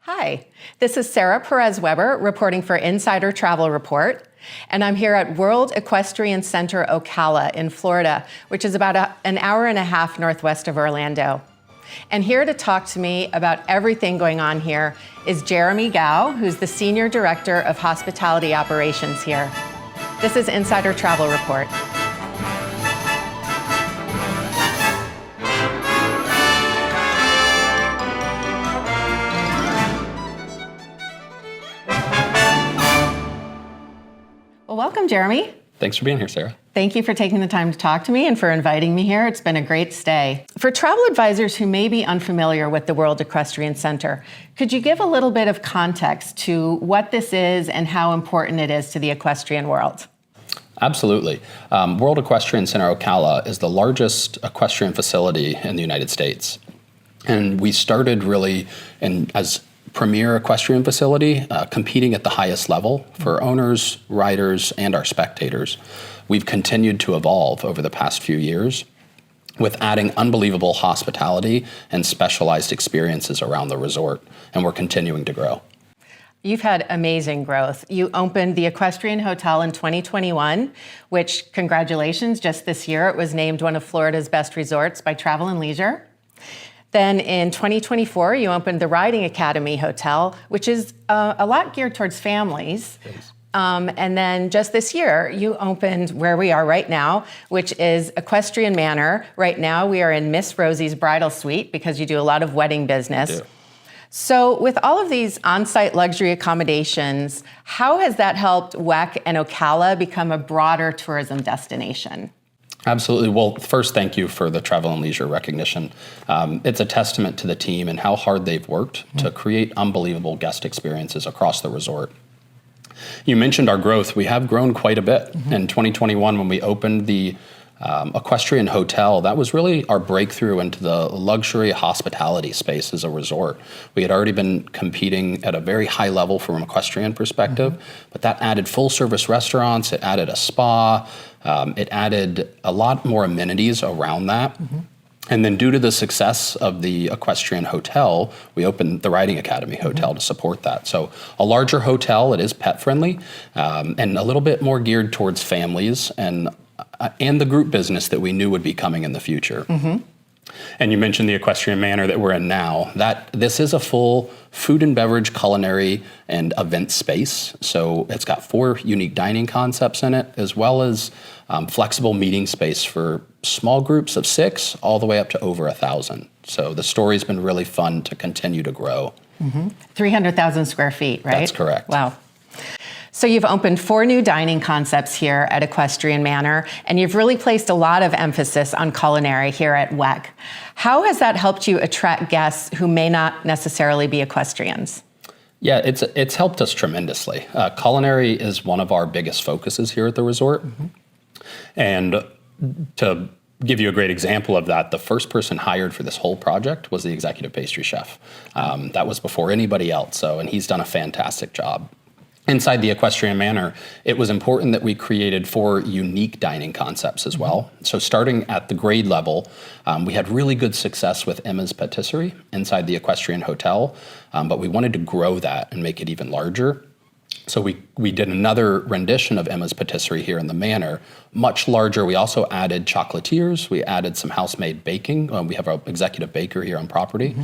Hi, this is Sarah Perez-Weber reporting for Insider Travel Report, and I'm here at World Equestrian Center Ocala in Florida, which is about an hour and a half northwest of Orlando. And here to talk to me about everything going on here is Jeremy Gao, who's the Senior Director of Hospitality Operations here. This is Insider Travel Report. Well, welcome, Jeremy. Thanks for being here, Sarah. Thank you for taking the time to talk to me and for inviting me here. It's been a great stay. For travel advisors who may be unfamiliar with the World Equestrian Center, could you give a little bit of context to what this is and how important it is to the equestrian world? Absolutely. World Equestrian Center Ocala is the largest equestrian facility in the United States. And we started really as premier equestrian facility, competing at the highest level for owners, riders, and our spectators. We've continued to evolve over the past few years with adding unbelievable hospitality and specialized experiences around the resort, and we're continuing to grow. You've had amazing growth. You opened the Equestrian Hotel in 2021, which, congratulations, just this year it was named one of Florida's best resorts by Travel and Leisure. Then in 2024, you opened the Riding Academy Hotel, which is a lot geared towards families. And then just this year, you opened where we are right now, which is Equestrian Manor. Right now, we are in Miss Rosie's Bridal Suite because you do a lot of wedding business. So with all of these on-site luxury accommodations, how has that helped WEC and Ocala become a broader tourism destination? Absolutely. Well, first, thank you for the Travel and Leisure recognition. It's a testament to the team and how hard they've worked to create unbelievable guest experiences across the resort. You mentioned our growth. We have grown quite a bit. In 2021, when we opened the Equestrian Hotel, that was really our breakthrough into the luxury hospitality space as a resort. We had already been competing at a very high level from an equestrian perspective, but that added full service restaurants, it added a spa, it added a lot more amenities around that. And then due to the success of the Equestrian Hotel, we opened the Riding Academy Hotel to support that. So a larger hotel, it is pet friendly, and a little bit more geared towards families and the group business that we knew would be coming in the future. And you mentioned the Equestrian Manor that we're in now. This is a full food and beverage, culinary, and event space. So it's got 4 unique dining concepts in it, as well as flexible meeting space for small groups of 6 all the way up to over 1,000. So the story's been really fun to continue to grow. 300,000 square feet, right? That's correct. Wow. So you've opened 4 new dining concepts here at Equestrian Manor, and you've really placed a lot of emphasis on culinary here at WEC. How has that helped you attract guests who may not necessarily be equestrians? Yeah, it's helped us tremendously. Culinary is one of our biggest focuses here at the resort. And to give you a great example of that, the first person hired for this whole project was the executive pastry chef. That was before anybody else, and he's done a fantastic job. Inside the Equestrian Manor, it was important that we created 4 unique dining concepts as well. So starting at the grade level, we had really good success with Emma's Patisserie inside the Equestrian Hotel, but we wanted to grow that and make it even larger. So we did another rendition of Emma's Patisserie here in the Manor, much larger. We also added chocolatiers. We added some house-made baking. We have an executive baker here on property,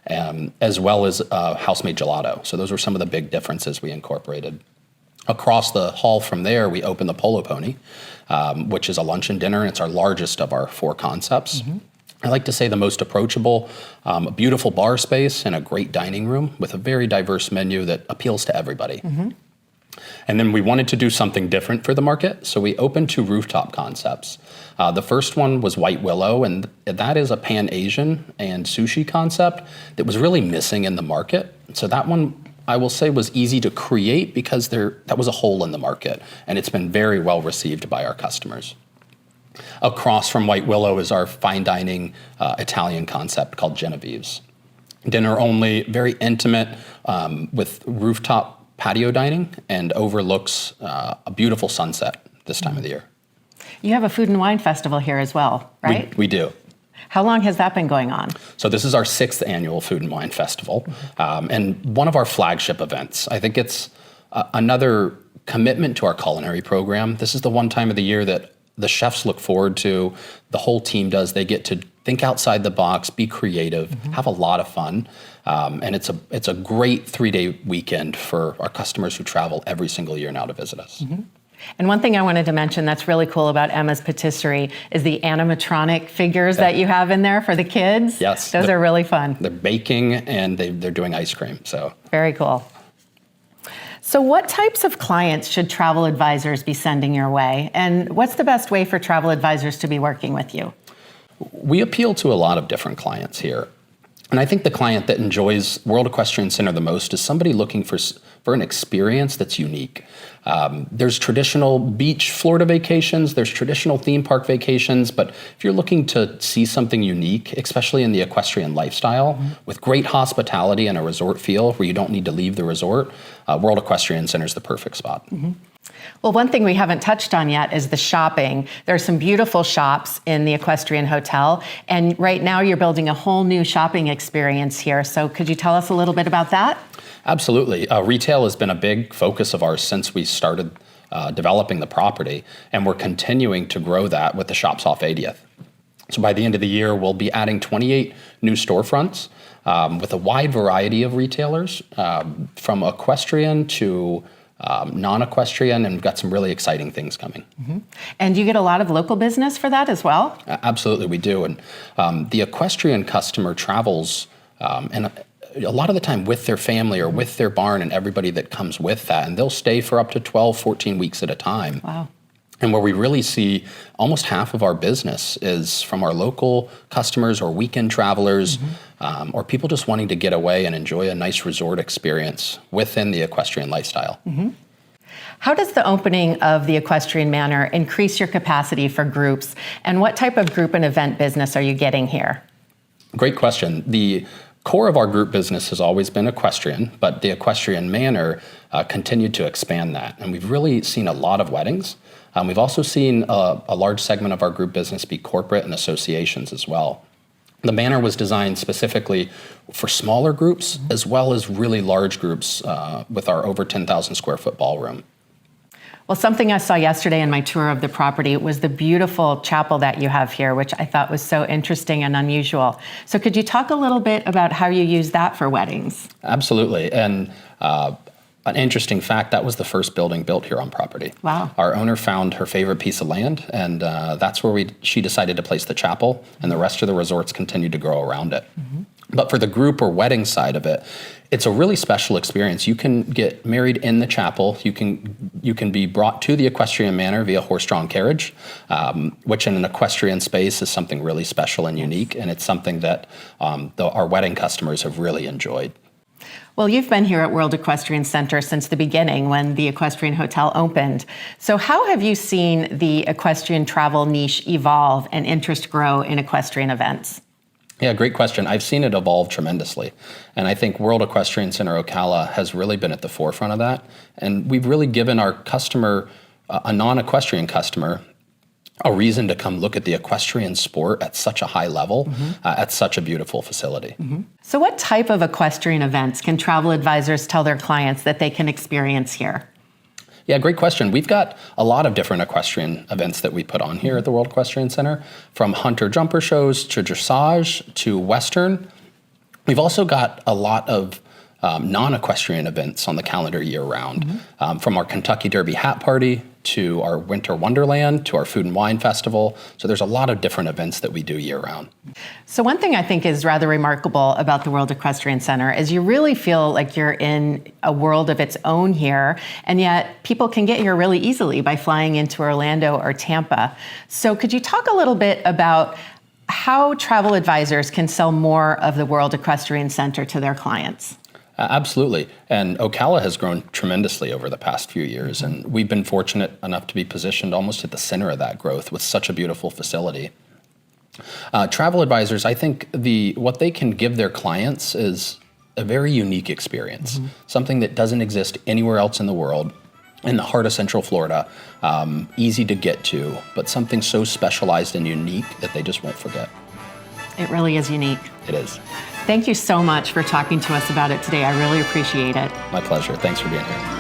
as well as house-made gelato. So those were some of the big differences we incorporated. Across the hall from there, we opened the Polo Pony, which is a lunch and dinner. It's our largest of our 4 concepts. I like to say the most approachable, a beautiful bar space and a great dining room with a very diverse menu that appeals to everybody. And then we wanted to do something different for the market, so we opened 2 rooftop concepts. The first one was White Willow, and that is a Pan-Asian and sushi concept that was really missing in the market. So that one, I will say, was easy to create because that was a hole in the market, and it's been very well received by our customers. Across from White Willow is our fine dining Italian concept called Genevieve's. Dinner only, very intimate, with rooftop patio dining, and overlooks a beautiful sunset this time of the year. You have a food and wine festival here as well, right? We do. How long has that been going on? So this is our 6th annual Food and Wine Festival, and one of our flagship events. I think it's another commitment to our culinary program. This is the one time of the year that the chefs look forward to, the whole team does. They get to think outside the box, be creative, have a lot of fun. And it's a great 3-day weekend for our customers who travel every single year now to visit us. And one thing I wanted to mention that's really cool about Emma's Patisserie is the animatronic figures that you have in there for the kids. Yes. Those are really fun. They're baking and they're doing ice cream. So very cool. So what types of clients should travel advisors be sending your way? And what's the best way for travel advisors to be working with you? We appeal to a lot of different clients here. And I think the client that enjoys World Equestrian Center the most is somebody looking for an experience that's unique. There's traditional beach Florida vacations, there's traditional theme park vacations, but if you're looking to see something unique, especially in the equestrian lifestyle, with great hospitality and a resort feel where you don't need to leave the resort, World Equestrian Center is the perfect spot. Well, one thing we haven't touched on yet is the shopping. There are some beautiful shops in the Equestrian Hotel, and right now you're building a whole new shopping experience here. So could you tell us a little bit about that? Absolutely. Retail has been a big focus of ours since we started developing the property, and we're continuing to grow that with the shops off 80th. So by the end of the year, we'll be adding 28 new storefronts with a wide variety of retailers, from equestrian to non-equestrian, and we've got some really exciting things coming. And you get a lot of local business for that as well? Absolutely, we do. And the equestrian customer travels, and a lot of the time with their family or with their barn and everybody that comes with that, and they'll stay for up to 12, 14 weeks at a time. Wow. And where we really see almost half of our business is from our local customers or weekend travelers, or people just wanting to get away and enjoy a nice resort experience within the equestrian lifestyle. How does the opening of the Equestrian Manor increase your capacity for groups? And what type of group and event business are you getting here? Great question. The core of our group business has always been equestrian, but the Equestrian Manor continued to expand that. And we've really seen a lot of weddings. We've also seen a large segment of our group business be corporate and associations as well. The Manor was designed specifically for smaller groups as well as really large groups with our over 10,000 square foot ballroom. Well, something I saw yesterday in my tour of the property was the beautiful chapel that you have here, which I thought was so interesting and unusual. So could you talk a little bit about how you use that for weddings? Absolutely. And an interesting fact, that was the first building built here on property. Wow. Our owner found her favorite piece of land, and that's where she decided to place the chapel, and the rest of the resorts continued to grow around it. But for the group or wedding side of it, it's a really special experience. You can get married in the chapel. You can be brought to the Equestrian Manor via horse-drawn carriage, which in an equestrian space is something really special and unique, and it's something that our wedding customers have really enjoyed. Well, you've been here at World Equestrian Center since the beginning when the Equestrian Hotel opened. So how have you seen the equestrian travel niche evolve and interest grow in equestrian events? Yeah, great question. I've seen it evolve tremendously. And I think World Equestrian Center Ocala has really been at the forefront of that. And we've really given our customer, a non-equestrian customer, a reason to come look at the equestrian sport at such a high level, at such a beautiful facility. So what type of equestrian events can travel advisors tell their clients that they can experience here? Yeah, great question. We've got a lot of different equestrian events that we put on here at the World Equestrian Center, from hunter-jumper shows to dressage to Western. We've also got a lot of non-equestrian events on the calendar year-round, from our Kentucky Derby hat party to our Winter Wonderland to our Food and Wine Festival. So there's a lot of different events that we do year-round. So one thing I think is rather remarkable about the World Equestrian Center is you really feel like you're in a world of its own here, and yet people can get here really easily by flying into Orlando or Tampa. So could you talk a little bit about how travel advisors can sell more of the World Equestrian Center to their clients? Absolutely. And Ocala has grown tremendously over the past few years, and we've been fortunate enough to be positioned almost at the center of that growth with such a beautiful facility. Travel advisors, I think what they can give their clients is a very unique experience, something that doesn't exist anywhere else in the world, in the heart of Central Florida, easy to get to, but something so specialized and unique that they just won't forget. It really is unique. It is. Thank you so much for talking to us about it today. I really appreciate it. My pleasure. Thanks for being here.